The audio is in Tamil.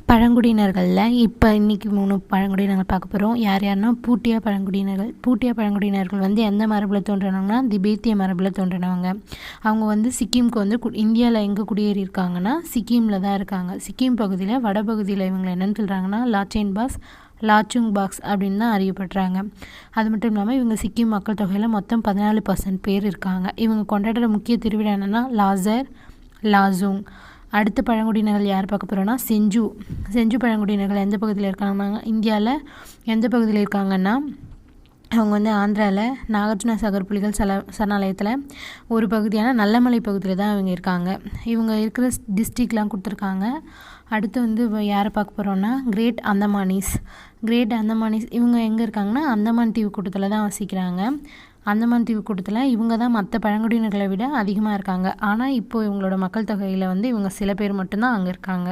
பழங்குடியினர்களில் இப்போ இன்றைக்கி 3 பழங்குடியினர்கள் பார்க்க போகிறோம். யார்னா பூட்டியா பழங்குடியினர்கள். பூட்டியா பழங்குடியினர்கள் வந்து எந்த மரபில் தோன்றினவங்கன்னா திபேத்திய மரபில் தோன்றினவங்க. அவங்க வந்து சிக்கிமுக்கு வந்து இந்தியாவில் எங்கே குடியேறி இருக்காங்கன்னா சிக்கிமில் தான் இருக்காங்க. சிக்கிம் பகுதியில் வடபகுதியில் இவங்க என்னென்னு சொல்கிறாங்கன்னா லாச்சேன் பாஸ் லாச்சுங் பாக்ஸ் அப்படின்னு தான் அறியப்படுறாங்க. அது மட்டும் இல்லாமல் இவங்க சிக்கிம் மக்கள் தொகையில் மொத்தம் 14% பேர் இருக்காங்க. இவங்க கொண்டாடுற முக்கிய திருவிழா என்னென்னா லாசர் லாசுங். அடுத்த பழங்குடியினர்கள் யார் பார்க்க போகிறோன்னா செஞ்சு பழங்குடியினர்கள் எந்த பகுதியில் இருக்காங்கன்னா இந்தியாவில் எந்த பகுதியில் இருக்காங்கன்னா அவங்க வந்து ஆந்திராவில் நாகார்ஜுனா சாகர் புலிகள் சரணாலயத்தில் ஒரு பகுதியான நல்லமலை பகுதியில் தான் இவங்க இருக்காங்க. இவங்க இருக்கிற டிஸ்ட்ரிக்ட்லாம் கொடுத்துருக்காங்க. அடுத்து வந்து யாரை பார்க்க போகிறோன்னா கிரேட் அந்தமானீஸ் இவங்க எங்கே இருக்காங்கன்னா அந்தமான் தீவு கூட்டத்தில் தான் வசிக்கிறாங்க. அந்தமான் தீவு கூட்டத்தில் இவங்க தான் மற்ற பழங்குடியினர்களை விட அதிகமாக இருக்காங்க. ஆனால் இப்போது இவங்களோட மக்கள் தொகையில் வந்து இவங்க சில பேர் மட்டும்தான் அங்கே இருக்காங்க.